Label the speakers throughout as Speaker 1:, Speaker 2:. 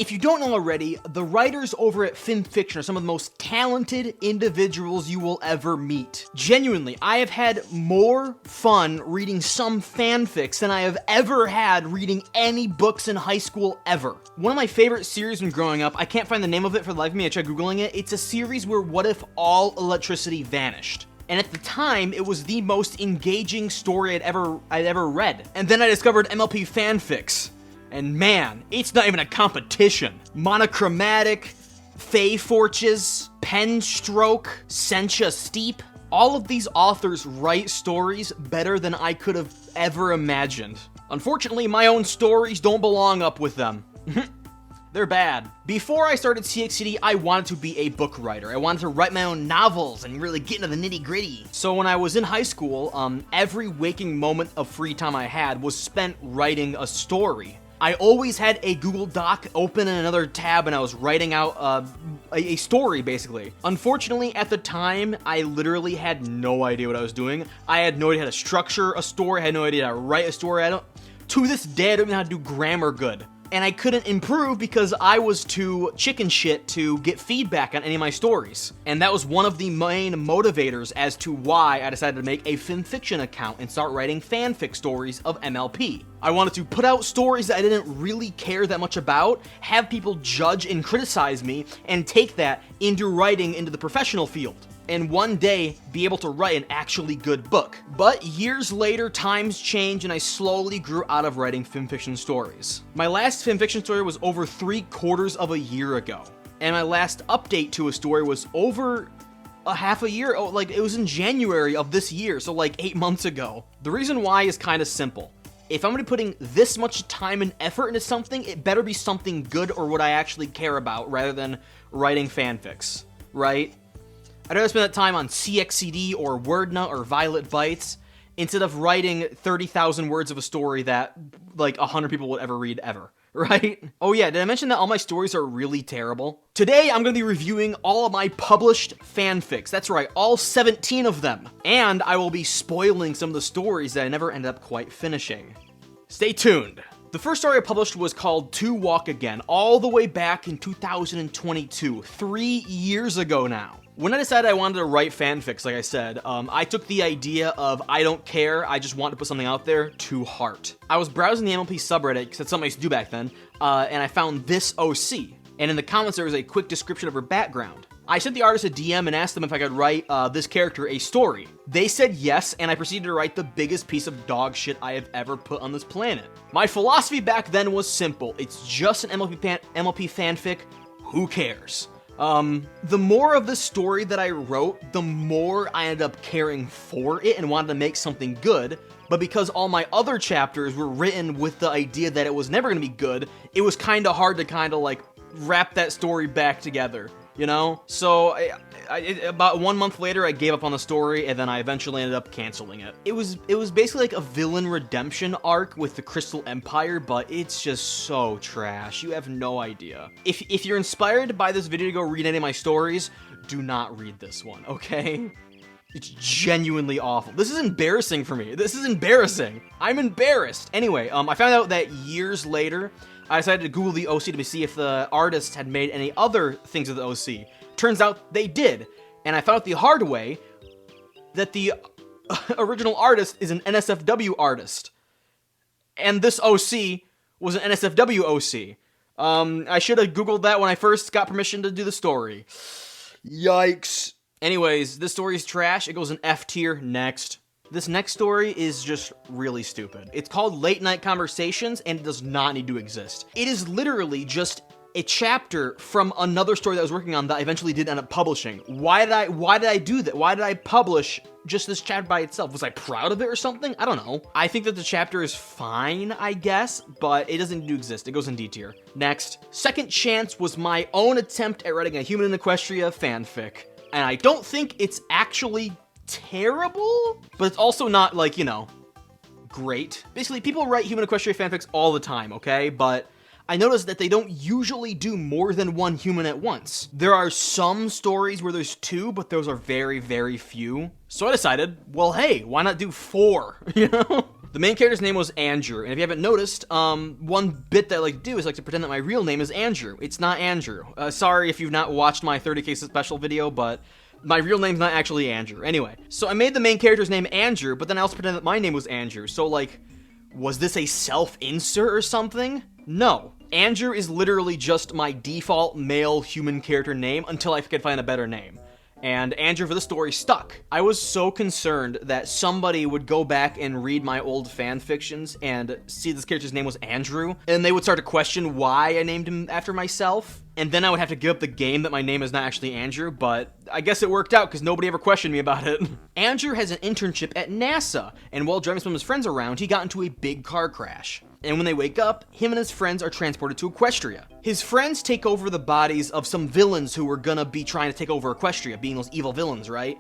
Speaker 1: If you don't know already, the writers over at FANFICS are some of the most talented individuals you will ever meet. Genuinely, I have had more fun reading some fanfics than I have ever had reading any books in high school ever. One of my favorite series when growing up, I can't find the name of it for the life of me, I tried googling it, it's a series where what if all electricity vanished? And at the time, it was the most engaging story I'd ever read. And then I discovered MLP fanfics. And man, it's not even a competition. Monochromatic, Fey Forges, Pen Stroke, Sencha Steep. All of these authors write stories better than I could have ever imagined. Unfortunately, my own stories don't belong up with them. They're bad. Before I started CXCD, I wanted to be a book writer. I wanted to write my own novels and really get into the nitty-gritty. So when I was in high school, every waking moment of free time I had was spent writing a story. I always had a Google Doc open in another tab and I was writing out a story, basically. Unfortunately, at the time, I literally had no idea what I was doing. I had no idea how to structure a story. I had no idea how to write a story. To this day, I don't even know how to do grammar good. And I couldn't improve because I was too chicken shit to get feedback on any of my stories. And that was one of the main motivators as to why I decided to make a fanfiction account and start writing fanfic stories of MLP. I wanted to put out stories that I didn't really care that much about, have people judge and criticize me, and take that into writing into the professional field. And one day, be able to write an actually good book. But years later, times changed and I slowly grew out of writing fanfiction stories. My last fanfiction story was over 3/4 of a year ago. And my last update to a story was over a half a year, like it was in January of this year, so like 8 months ago. The reason why is kind of simple. If I'm gonna be putting this much time and effort into something, it better be something good or what I actually care about rather than writing fanfics, right? I'd rather spend that time on CXCD or WordNut or Violet Bytes instead of writing 30,000 words of a story that like 100 people would ever read ever, right? Oh yeah, did I mention that all my stories are really terrible? Today, I'm gonna be reviewing all of my published fanfics. That's right, all 17 of them. And I will be spoiling some of the stories that I never ended up quite finishing. Stay tuned. The first story I published was called To Walk Again, all the way back in 2022, 3 years ago now. When I decided I wanted to write fanfics, like I said, I took the idea of I don't care, I just want to put something out there to heart. I was browsing the MLP subreddit, because that's something I used to do back then, and I found this OC. And in the comments there was a quick description of her background. I sent the artist a DM and asked them if I could write this character a story. They said yes, and I proceeded to write the biggest piece of dog shit I have ever put on this planet. My philosophy back then was simple. It's just an MLP fanfic, who cares? The more of the story that I wrote, the more I ended up caring for it and wanted to make something good, but because all my other chapters were written with the idea that it was never gonna be good, it was kinda hard to kinda like wrap that story back together, you know? So about 1 month later, I gave up on the story, and then I eventually ended up canceling it. It was basically like a villain redemption arc with the Crystal Empire, but it's just so trash. You have no idea. If you're inspired by this video to go read any of my stories, do not read this one, okay? It's genuinely awful. This is embarrassing for me. This is embarrassing. I'm embarrassed. Anyway, I found out that years later, I decided to Google the OC to see if the artist had made any other things of the OC. Turns out they did, and I found out the hard way that the original artist is an NSFW artist. And this OC was an NSFW OC. I should have Googled that when I first got permission to do the story. Yikes. Anyways, this story is trash. It goes in F tier. Next. This next story is just really stupid. It's called Late Night Conversations, and it does not need to exist. It is literally just a chapter from another story that I was working on that I eventually did end up publishing. Why did I do that? Why did I publish just this chapter by itself? Was I proud of it or something? I don't know. I think that the chapter is fine, I guess, but it doesn't need to exist. It goes in D tier. Next. Second Chance was my own attempt at writing a Human in Equestria fanfic, and I don't think it's actually terrible, but it's also not, like, you know, great. Basically, people write Human Equestria fanfics all the time, okay? But I noticed that they don't usually do more than one human at once. There are some stories where there's 2, but those are very, very few. So I decided, well, hey, why not do 4, you know? The main character's name was Andrew, and if you haven't noticed, one bit that I like to do is like to pretend that my real name is Andrew. It's not Andrew. Sorry if you've not watched my 30K special video, but my real name's not actually Andrew. Anyway, so I made the main character's name Andrew, but then I also pretended that my name was Andrew. So like, was this a self-insert or something? No. Andrew is literally just my default male human character name until I could find a better name. And Andrew for the story stuck. I was so concerned that somebody would go back and read my old fan fictions and see this character's name was Andrew, and they would start to question why I named him after myself. And then I would have to give up the game that my name is not actually Andrew, but I guess it worked out because nobody ever questioned me about it. Andrew has an internship at NASA, and while driving some of his friends around, he got into a big car crash. And when they wake up, him and his friends are transported to Equestria. His friends take over the bodies of some villains who were gonna be trying to take over Equestria, being those evil villains, right?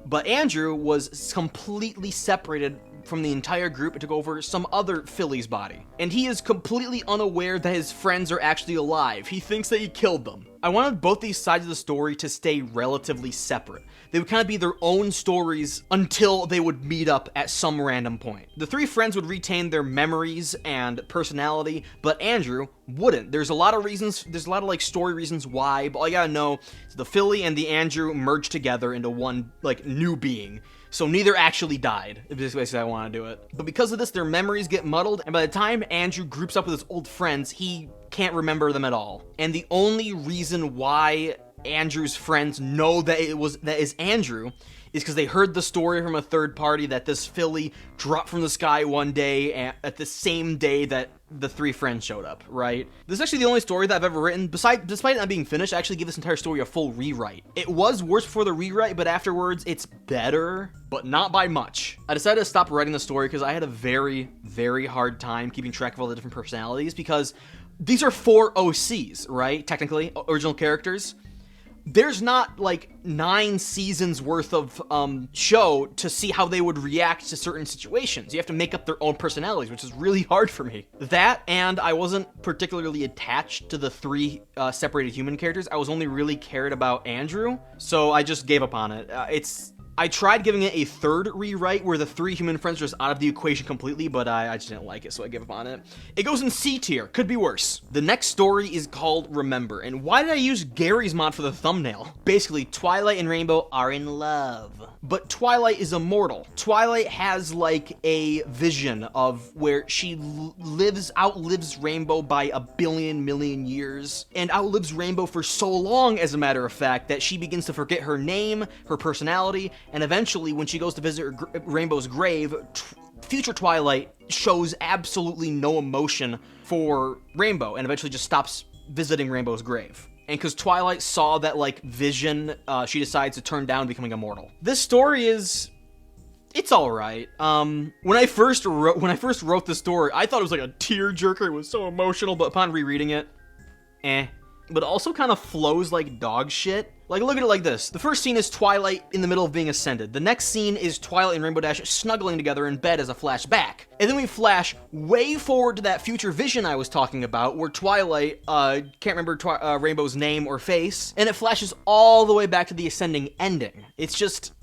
Speaker 1: But Andrew was completely separated from the entire group and took over some other filly's body. And he is completely unaware that his friends are actually alive. He thinks that he killed them. I wanted both these sides of the story to stay relatively separate. They would kind of be their own stories until they would meet up at some random point. The three friends would retain their memories and personality, but Andrew wouldn't. There's a lot of reasons, there's a lot of like story reasons why, but all you gotta know is the Philly and the Andrew merged together into one like new being. So neither actually died, if this is basically how I want to do it. But because of this, their memories get muddled, and by the time Andrew groups up with his old friends, he can't remember them at all. And the only reason why Andrew's friends know that that is Andrew is because they heard the story from a third party that this filly dropped from the sky one day at the same day that the three friends showed up, right? This is actually the only story that I've ever written, despite it not being finished, I actually give this entire story a full rewrite. It was worse before the rewrite, but afterwards it's better, but not by much. I decided to stop writing the story because I had a very, very hard time keeping track of all the different personalities, because these are 4 OCs, right? Technically, original characters. There's not like 9 seasons worth of show to see how they would react to certain situations. You have to make up their own personalities, which is really hard for me. That, and I wasn't particularly attached to the 3 separated human characters. I was only really cared about Andrew, so I just gave up on it. I tried giving it a third rewrite where the 3 human friends are just out of the equation completely, but I just didn't like it, so I gave up on it. It goes in C tier, could be worse. The next story is called Remember, and why did I use Gary's mod for the thumbnail? Basically, Twilight and Rainbow are in love, but Twilight is immortal. Twilight has like a vision of where she outlives Rainbow by a million years, and outlives Rainbow for so long, as a matter of fact, that she begins to forget her name, her personality, and eventually, when she goes to visit Rainbow's grave, future Twilight shows absolutely no emotion for Rainbow, and eventually just stops visiting Rainbow's grave. And because Twilight saw that, like, vision, she decides to turn down becoming immortal. This story is... it's alright. When I first wrote the story, I thought it was like a tearjerker. It was so emotional, but upon rereading it, But it also kind of flows like dog shit. Like, look at it like this. The first scene is Twilight in the middle of being ascended. The next scene is Twilight and Rainbow Dash snuggling together in bed as a flashback. And then we flash way forward to that future vision I was talking about, where Twilight, can't remember Rainbow's name or face, and it flashes all the way back to the ascending ending. It's just,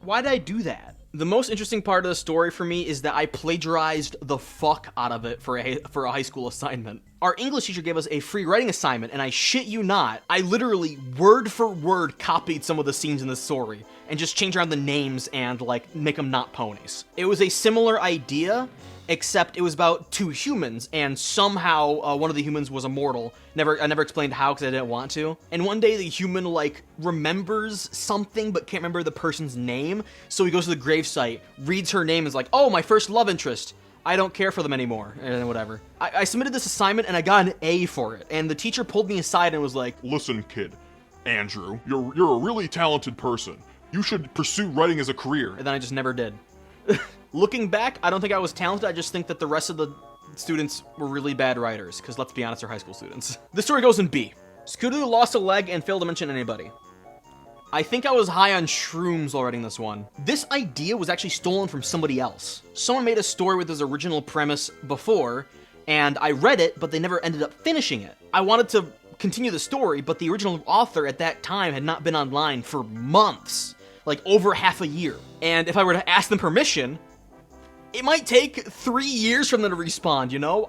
Speaker 1: why did I do that? The most interesting part of the story for me is that I plagiarized the fuck out of it for a high school assignment. Our English teacher gave us a free writing assignment, and I shit you not, I literally word for word copied some of the scenes in the story and just changed around the names and like make them not ponies. It was a similar idea, except it was about 2 humans, and somehow one of the humans was immortal. I never explained how because I didn't want to. And one day the human like remembers something but can't remember the person's name, so he goes to the gravesite, reads her name, and is like, oh, my first love interest. I don't care for them anymore, and whatever. I submitted this assignment and I got an A for it, and the teacher pulled me aside and was like,
Speaker 2: listen, kid, Andrew, you're a really talented person. You should pursue writing as a career.
Speaker 1: And then I just never did. Looking back, I don't think I was talented. I just think that the rest of the students were really bad writers, because let's be honest, they're high school students. This story goes in B. Scooter lost a leg and failed to mention anybody. I think I was high on shrooms while writing this one. This idea was actually stolen from somebody else. Someone made a story with his original premise before, and I read it, but they never ended up finishing it. I wanted to continue the story, but the original author at that time had not been online for months. Like over half a year. And if I were to ask them permission, it might take 3 years for them to respond, you know?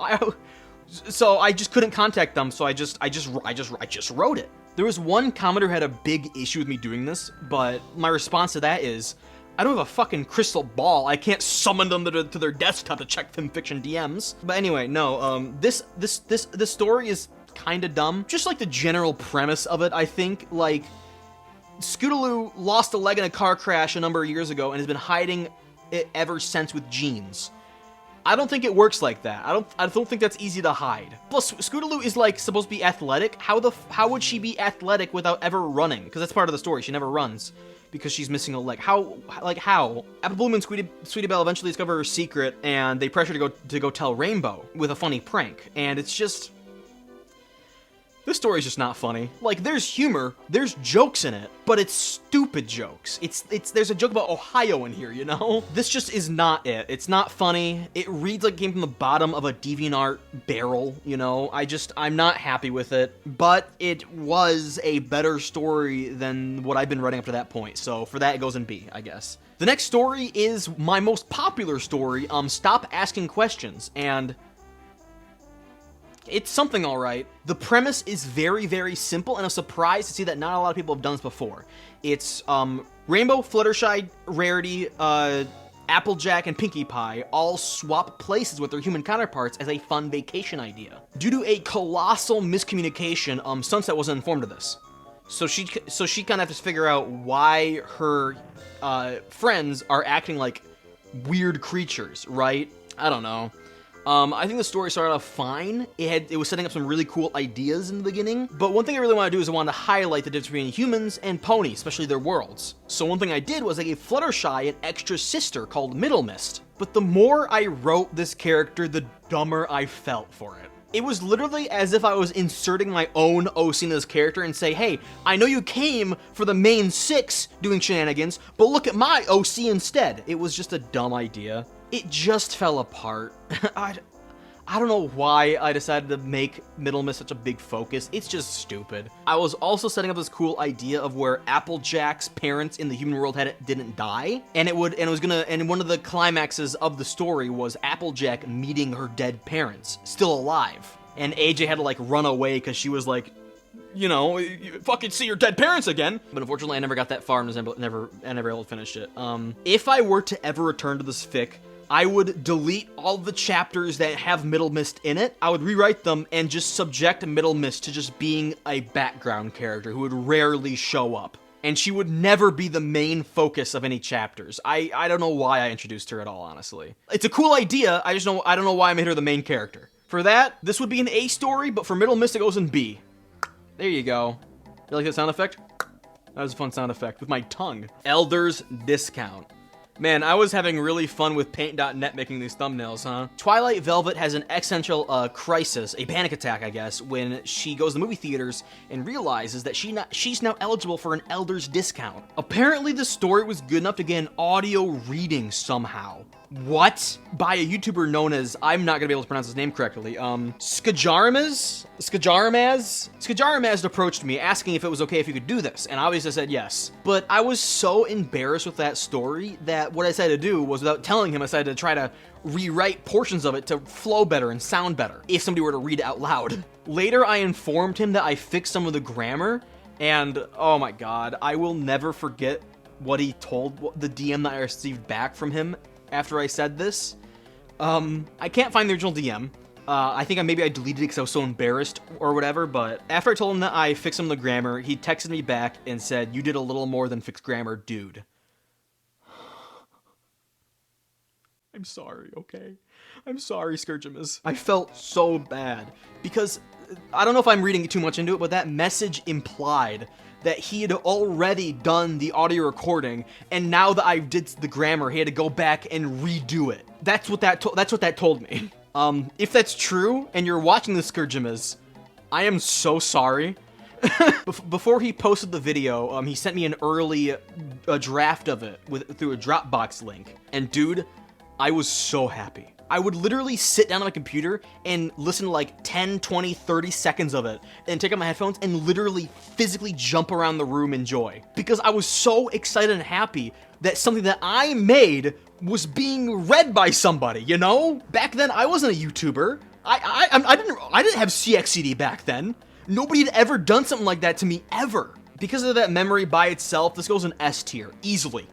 Speaker 1: So I just couldn't contact them, so I just wrote it. There was one commenter who had a big issue with me doing this, but my response to that is, I don't have a fucking crystal ball. I can't summon them to their desktop to check fanfiction DMs. But anyway, no, this story is kind of dumb. Just like the general premise of it, I think, like, Scootaloo lost a leg in a car crash a number of years ago and has been hiding it ever since with jeans. I don't think it works like that. I don't think that's easy to hide. Plus, Scootaloo is like supposed to be athletic. How would she be athletic without ever running? Because that's part of the story. She never runs because she's missing a leg. How? Apple Bloom and Sweetie Belle eventually discover her secret, and they pressure her to go tell Rainbow with a funny prank. And it's just, this story's just not funny. Like, there's humor, there's jokes in it, but it's stupid jokes. There's a joke about Ohio in here, you know? This just is not it. It's not funny. It reads like it came from the bottom of a DeviantArt barrel, you know? I'm not happy with it, but it was a better story than what I've been writing up to that point. So for that, it goes in B, I guess. The next story is my most popular story, Stop Asking Questions, and it's something all right. The premise is very, very simple, and I'm surprised to see that not a lot of people have done this before. It's Rainbow, Fluttershy, Rarity, Applejack, and Pinkie Pie all swap places with their human counterparts as a fun vacation idea. Due to a colossal miscommunication, Sunset wasn't informed of this. So she kind of has to figure out why her friends are acting like weird creatures, right? I don't know. I think the story started off fine. It was setting up some really cool ideas in the beginning, but one thing I really want to do is I want to highlight the difference between humans and ponies, especially their worlds. So one thing I did was I gave Fluttershy an extra sister called Middle Mist. But the more I wrote this character, the dumber I felt for it. It was literally as if I was inserting my own OC in this character and say, hey, I know you came for the main 6 doing shenanigans, but look at my OC instead. It was just a dumb idea. It just fell apart. I don't know why I decided to make Middle Mist such a big focus. It's just stupid. I was also setting up this cool idea of where Applejack's parents in the human world didn't die, and one of the climaxes of the story was Applejack meeting her dead parents, still alive. And AJ had to like run away because she was like, you know, you fucking see your dead parents again. But unfortunately, I never got that far and was never able to finish it. If I were to ever return to this fic, I would delete all the chapters that have Middle Mist in it. I would rewrite them and just subject Middle Mist to just being a background character who would rarely show up. And she would never be the main focus of any chapters. I don't know why I introduced her at all, honestly. It's a cool idea, I don't know why I made her the main character. For that, this would be an A story, but for Middle Mist, it goes in B. There you go. You like that sound effect? That was a fun sound effect with my tongue. Elder's Discount. Man, I was having really fun with Paint.net making these thumbnails, huh? Twilight Velvet has an existential crisis, a panic attack, I guess, when she goes to the movie theaters and realizes that she's now eligible for an Elder's Discount. Apparently, the story was good enough to get an audio reading somehow. What? By a YouTuber known as, I'm not gonna be able to pronounce his name correctly, Skajaramaz approached me asking if it was okay if he could do this, and obviously I said yes. But I was so embarrassed with that story that what I decided to do was, without telling him, I decided to try to rewrite portions of it to flow better and sound better if somebody were to read it out loud. Later, I informed him that I fixed some of the grammar, and oh my god, I will never forget what he told the DM that I received back from him after I said this. I can't find the original DM. I think maybe I deleted it because I was so embarrassed or whatever, but after I told him that I fixed some of the grammar, he texted me back and said, "You did a little more than fix grammar, dude." I'm sorry, okay? I'm sorry, Scourgimus. I felt so bad because I don't know if I'm reading too much into it, but that message implied that he had already done the audio recording, and now that I did the grammar, he had to go back and redo it. That's what that told me. If that's true, and you're watching this, Scourgimus, I am so sorry. Before he posted the video, he sent me an early draft of it through a Dropbox link, and dude, I was so happy. I would literally sit down on my computer and listen to like 10, 20, 30 seconds of it, and take out my headphones and literally physically jump around the room in joy. Because I was so excited and happy that something that I made was being read by somebody, you know? Back then, I wasn't a YouTuber. I didn't have CXCD back then. Nobody had ever done something like that to me, ever. Because of that memory by itself, this goes in S tier, easily.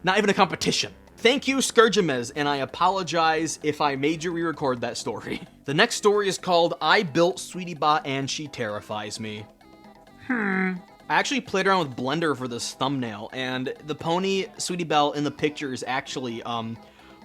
Speaker 1: Not even a competition. Thank you, Scourgemez, and I apologize if I made you re-record that story. The next story is called I Built Sweetiebot and She Terrifies Me. I actually played around with Blender for this thumbnail, and the pony Sweetiebelle in the picture is actually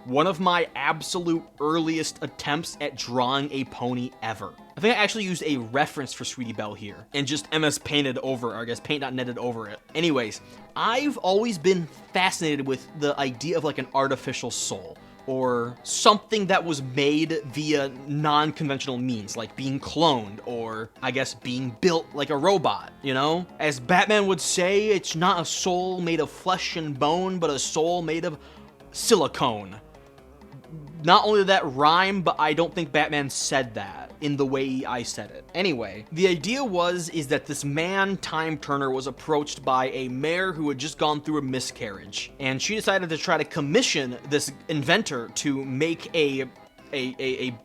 Speaker 1: one of my absolute earliest attempts at drawing a pony ever. I think I actually used a reference for Sweetiebelle here, and just MS painted over, or I guess paint.netted over it. Anyways, I've always been fascinated with the idea of like an artificial soul, or something that was made via non-conventional means, like being cloned, or I guess being built like a robot, you know? As Batman would say, it's not a soul made of flesh and bone, but a soul made of silicone. Not only did that rhyme, but I don't think Batman said that in the way I said it. Anyway, the idea is that this man, Time Turner, was approached by a mare who had just gone through a miscarriage, and she decided to try to commission this inventor to make a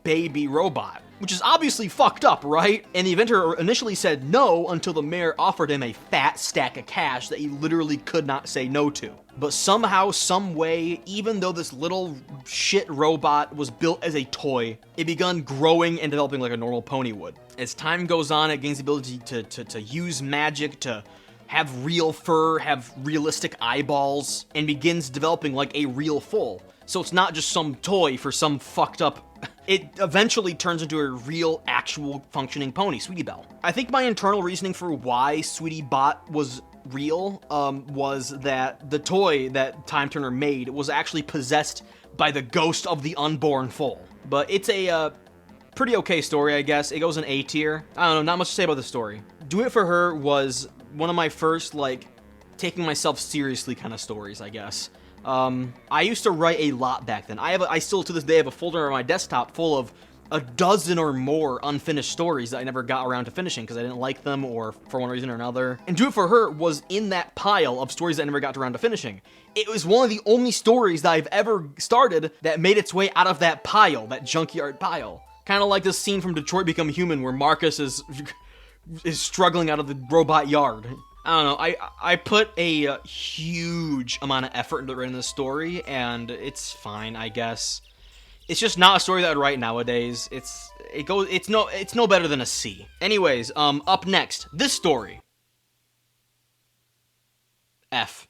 Speaker 1: baby robot, which is obviously fucked up, right? And the inventor initially said no until the mayor offered him a fat stack of cash that he literally could not say no to. But somehow, some way, even though this little shit robot was built as a toy, it began growing and developing like a normal pony would. As time goes on, it gains the ability to use magic, to have real fur, have realistic eyeballs, and begins developing like a real foal. So it's not just some toy for some fucked up. It eventually turns into a real, actual, functioning pony, Sweetiebelle. I think my internal reasoning for why Sweetiebot was real was that the toy that Time Turner made was actually possessed by the ghost of the unborn foal. But it's a pretty okay story, I guess. It goes in A tier. I don't know, not much to say about the story. Do It For Her was one of my first, like, taking myself seriously kind of stories, I guess. I used to write a lot back then. I still to this day have a folder on my desktop full of a dozen or more unfinished stories that I never got around to finishing because I didn't like them or for one reason or another. And Do It For Her was in that pile of stories that I never got around to finishing. It was one of the only stories that I've ever started that made its way out of that pile, that junkyard pile. Kind of like this scene from Detroit Become Human where Marcus is struggling out of the robot yard. I don't know, I put a huge amount of effort into writing this story, and it's fine, I guess. It's just not a story that I would write nowadays. It's no better than a C. Anyways, up next, this story. F.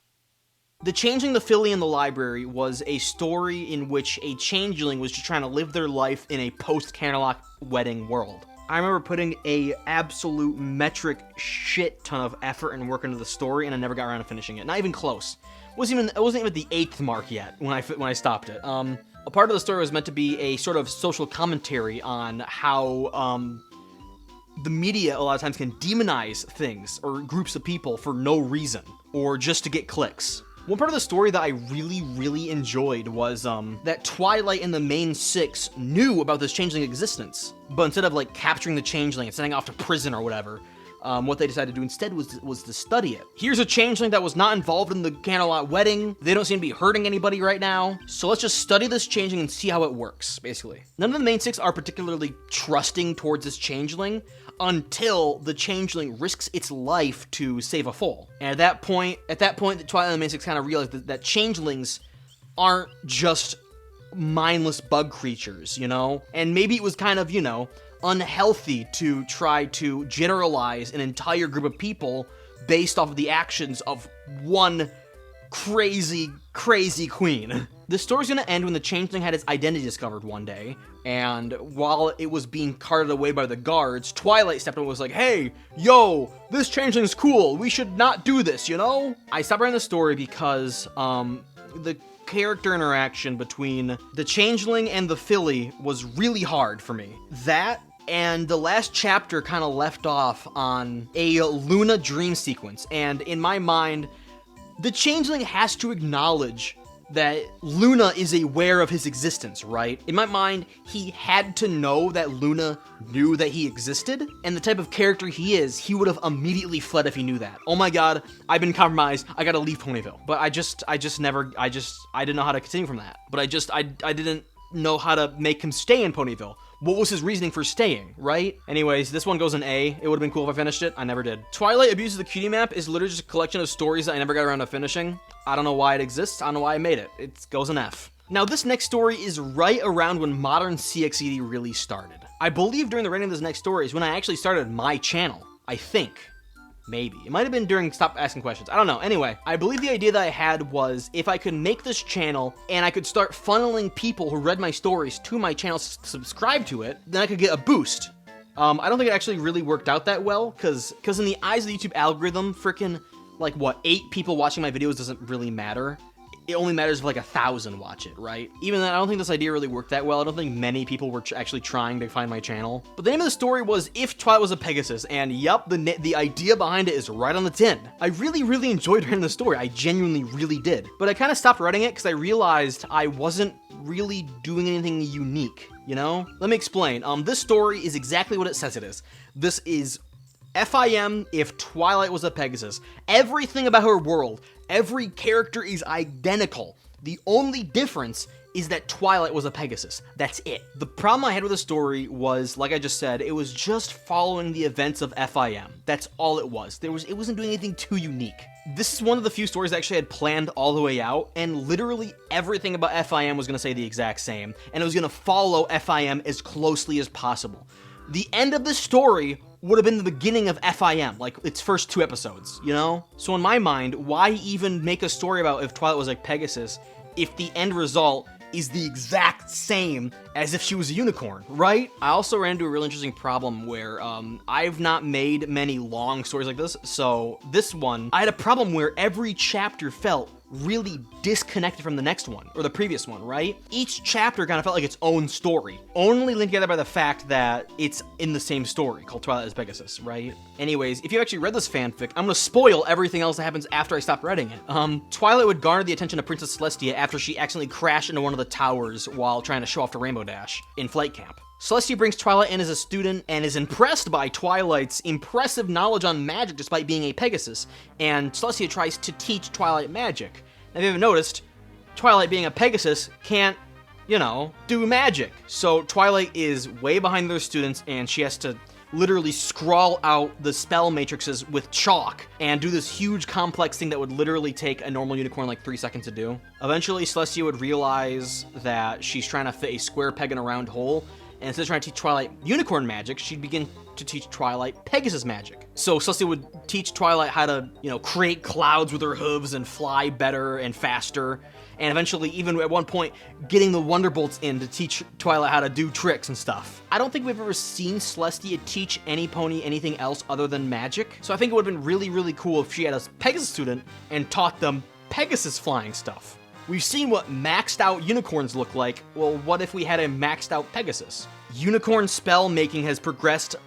Speaker 1: The Changeling, the Filly, and the Library was a story in which a changeling was just trying to live their life in a post-Canterlot wedding world. I remember putting a absolute metric shit ton of effort and work into the story, and I never got around to finishing it. Not even close. It wasn't even at the 8th mark yet when I stopped it. A part of the story was meant to be a sort of social commentary on how the media a lot of times can demonize things or groups of people for no reason or just to get clicks. One part of the story that I really, really enjoyed was that Twilight and the main six knew about this changeling existence, but instead of like capturing the changeling and sending off to prison or whatever, what they decided to do instead was to study it. Here's a changeling that was not involved in the Canterlot wedding. They don't seem to be hurting anybody right now. So let's just study this changeling and see how it works, basically. None of the main six are particularly trusting towards this changeling until the changeling risks its life to save a foal. And at that point, the Twilight and the main six kind of realized that changelings aren't just mindless bug creatures, you know? And maybe it was kind of, you know, unhealthy to try to generalize an entire group of people based off of the actions of one crazy queen. This story's gonna end when the changeling had its identity discovered one day, and while it was being carted away by the guards, Twilight stepped in and was like, hey, yo, this changeling's cool, we should not do this, you know? I stopped writing the story because, the character interaction between the changeling and the filly was really hard for me. That, and the last chapter kind of left off on a Luna dream sequence, and in my mind, the changeling has to acknowledge that Luna is aware of his existence, right? In my mind, he had to know that Luna knew that he existed, and the type of character he is, he would have immediately fled if he knew that. Oh my god, I've been compromised, I gotta leave Ponyville. But I didn't know how to continue from that. But I didn't know how to make him stay in Ponyville. What was his reasoning for staying, right? Anyways, this one goes in A. It would have been cool if I finished it. I never did. Twilight Abuses the Cutie Map is literally just a collection of stories that I never got around to finishing. I don't know why it exists. I don't know why I made it. It goes in F. Now, this next story is right around when modern CXED really started. I believe during the writing of this next story is when I actually started my channel. I think. Maybe. It might have been during Stop Asking Questions. I don't know. Anyway, I believe the idea that I had was if I could make this channel and I could start funneling people who read my stories to my channel to subscribe to it, then I could get a boost. I don't think it actually really worked out that well, because in the eyes of the YouTube algorithm, freaking, like, what, 8 people watching my videos doesn't really matter. It only matters if like 1,000 watch it, right? Even then, I don't think this idea really worked that well. I don't think many people were actually trying to find my channel. But the name of the story was If Twilight Was a Pegasus, and yup, the idea behind it is right on the tin. I really enjoyed writing the story. I genuinely really did. But I kind of stopped writing it because I realized I wasn't really doing anything unique, you know? Let me explain. This story is exactly what it says it is. This is FIM If Twilight Was a Pegasus. Everything about her world, every character is identical. The only difference is that Twilight was a Pegasus. That's it. The problem I had with the story was, like I just said, it was just following the events of FIM. That's all it was. It wasn't doing anything too unique. This is one of the few stories I actually had planned all the way out, and literally everything about FIM was going to say the exact same, and it was going to follow FIM as closely as possible. The end of the story would have been the beginning of FIM, like its first 2 episodes, you know? So in my mind, why even make a story about if Twilight was like Pegasus if the end result is the exact same as if she was a unicorn, right? I also ran into a really interesting problem where I've not made many long stories like this, so this one, I had a problem where every chapter felt really disconnected from the next one, or the previous one, right? Each chapter kind of felt like its own story, only linked together by the fact that it's in the same story, called Twilight as Pegasus, right? Anyways, if you actually read this fanfic, I'm gonna spoil everything else that happens after I stop writing it. Twilight would garner the attention of Princess Celestia after she accidentally crashed into one of the towers while trying to show off to Rainbow Dash in flight camp. Celestia brings Twilight in as a student and is impressed by Twilight's impressive knowledge on magic despite being a Pegasus, and Celestia tries to teach Twilight magic. Now, if you haven't noticed, Twilight being a Pegasus can't, you know, do magic. So Twilight is way behind their students, and she has to literally scrawl out the spell matrices with chalk and do this huge complex thing that would literally take a normal unicorn like 3 seconds to do. Eventually, Celestia would realize that she's trying to fit a square peg in a round hole, and instead of trying to teach Twilight unicorn magic, she'd begin to teach Twilight Pegasus magic. So Celestia would teach Twilight how to, you know, create clouds with her hooves and fly better and faster, and eventually, even at one point, getting the Wonderbolts in to teach Twilight how to do tricks and stuff. I don't think we've ever seen Celestia teach any pony anything else other than magic, so I think it would have been really cool if she had a Pegasus student and taught them Pegasus flying stuff. We've seen what maxed out unicorns look like. Well, what if we had a maxed out Pegasus? Unicorn spell making has progressed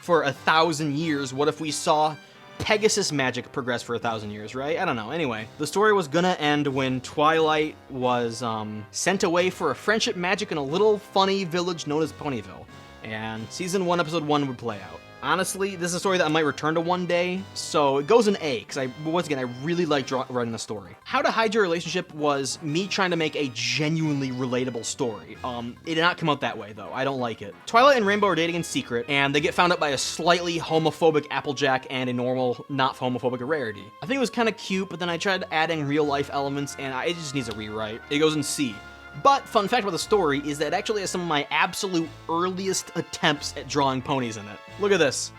Speaker 1: for 1,000 years. What if we saw Pegasus magic progress for 1,000 years, right? I don't know. Anyway, the story was gonna end when Twilight was sent away for a friendship magic in a little funny village known as Ponyville. And season 1, episode 1 would play out. Honestly, this is a story that I might return to one day, so it goes in A, because once again, I really like writing the story. How to Hide Your Relationship was me trying to make a genuinely relatable story. It did not come out that way, though. I don't like it. Twilight and Rainbow are dating in secret, and they get found out by a slightly homophobic Applejack and a normal, not homophobic Rarity. I think it was kind of cute, but then I tried adding real-life elements, and it just needs a rewrite. It goes in C. But, fun fact about the story is that it actually has some of my absolute earliest attempts at drawing ponies in it. Look at this.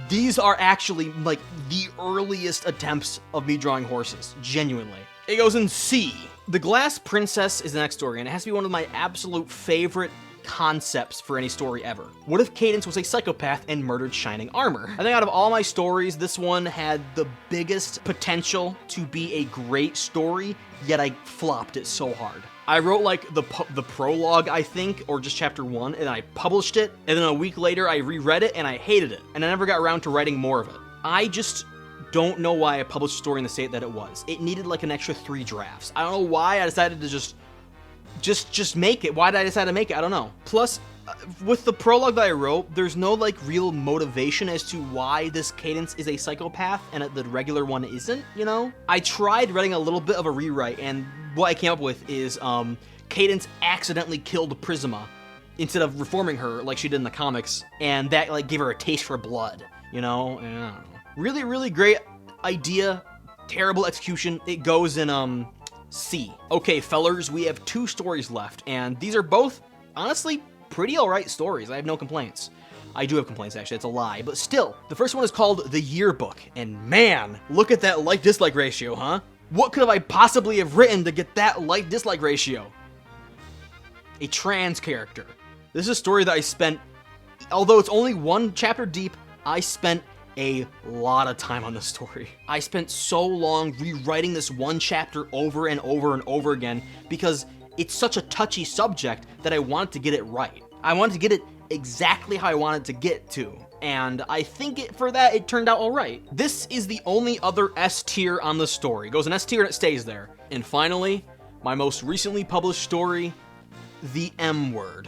Speaker 1: These are actually, like, the earliest attempts of me drawing horses. Genuinely. It goes in C. The Glass Princess is the next story, and it has to be one of my absolute favorite concepts for any story ever. What if Cadence was a psychopath and murdered Shining Armor? I think out of all my stories, this one had the biggest potential to be a great story, yet I flopped it so hard. I wrote like the prologue, I think, or just chapter 1, and I published it, and then a week later I reread it and I hated it, and I never got around to writing more of it. I just don't know why I published a story in the state that it was. It needed like an extra 3 drafts. I don't know why I decided to just make it. Why did I decide to make it? I don't know. Plus, with the prologue that I wrote, there's no like real motivation as to why this Cadence is a psychopath and the regular one isn't, you know? I tried writing a little bit of a rewrite, and what I came up with is Cadence accidentally killed Prisma instead of reforming her like she did in the comics, and that like gave her a taste for blood, you know? And I don't know. Really, really great idea, terrible execution. It goes in C. Okay, fellers, we have 2 stories left, and these are both, honestly, pretty alright stories. I have no complaints. I do have complaints, actually. It's a lie. But still, the first one is called The Yearbook. And man, look at that like-dislike ratio, huh? What could I possibly have written to get that like-dislike ratio? A trans character. This is a story that I spent, although it's only 1 chapter deep, I spent a lot of time on this story. I spent so long rewriting this 1 chapter over and over and over again because it's such a touchy subject that I wanted to get it right. I wanted to get it exactly how I wanted to get to, and I think for that it turned out alright. This is the only other S tier on the story. It goes in S tier and it stays there. And finally, my most recently published story, The M Word.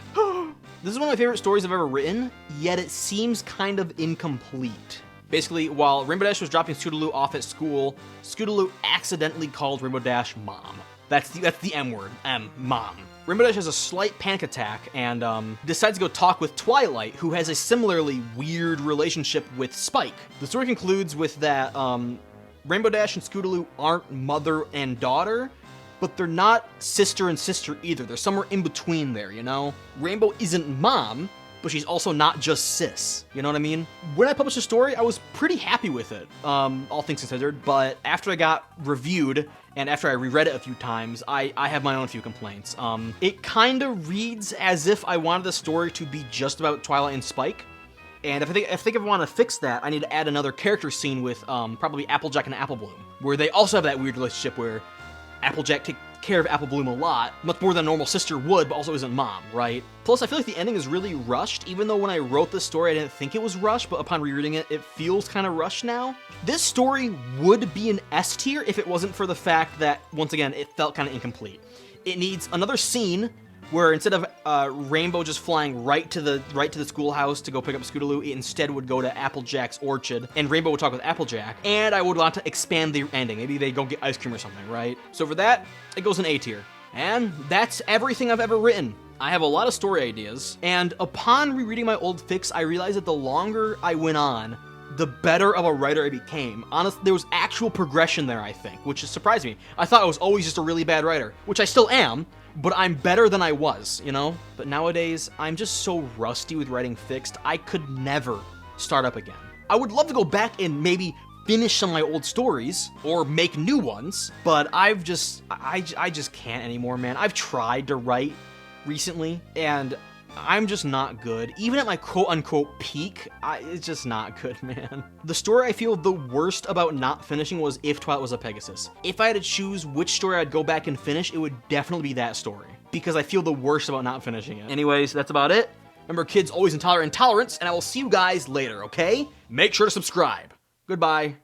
Speaker 1: This is one of my favorite stories I've ever written, yet it seems kind of incomplete. Basically, while Rainbow Dash was dropping Scootaloo off at school, Scootaloo accidentally called Rainbow Dash Mom. That's the M word, Mom. Rainbow Dash has a slight panic attack and decides to go talk with Twilight, who has a similarly weird relationship with Spike. The story concludes with that Rainbow Dash and Scootaloo aren't mother and daughter, but they're not sister and sister either. They're somewhere in between there, you know? Rainbow isn't Mom, but she's also not just sis, you know what I mean? When I published the story, I was pretty happy with it, all things considered, but after I got reviewed, and after I reread it a few times, I have my own few complaints. It kind of reads as if I wanted the story to be just about Twilight and Spike, and if I want to fix that, I need to add another character scene with probably Applejack and Applebloom, where they also have that weird relationship where Applejack takes care of Applebloom a lot, much more than a normal sister would, but also isn't Mom, right? Plus, I feel like the ending is really rushed, even though when I wrote this story, I didn't think it was rushed, but upon rereading it, it feels kind of rushed now. This story would be an S tier if it wasn't for the fact that, once again, it felt kind of incomplete. It needs another scene where instead of Rainbow just flying right to the schoolhouse to go pick up Scootaloo, it instead would go to Applejack's orchard, and Rainbow would talk with Applejack, and I would want to expand the ending. Maybe they go get ice cream or something, right? So for that, it goes in A tier. And that's everything I've ever written. I have a lot of story ideas, and upon rereading my old fics, I realized that the longer I went on, the better of a writer I became. Honestly, there was actual progression there, I think, which surprised me. I thought I was always just a really bad writer, which I still am, but I'm better than I was, you know? But nowadays, I'm just so rusty with writing fixed, I could never start up again. I would love to go back and maybe finish some of my old stories, or make new ones, but I just can't anymore, man. I've tried to write recently, and I'm just not good. Even at my quote-unquote peak, it's just not good, man. The story I feel the worst about not finishing was If Twilight Was a Pegasus. If I had to choose which story I'd go back and finish, it would definitely be that story, because I feel the worst about not finishing it. Anyways, that's about it. Remember, kids always intolerance, and I will see you guys later, okay? Make sure to subscribe. Goodbye.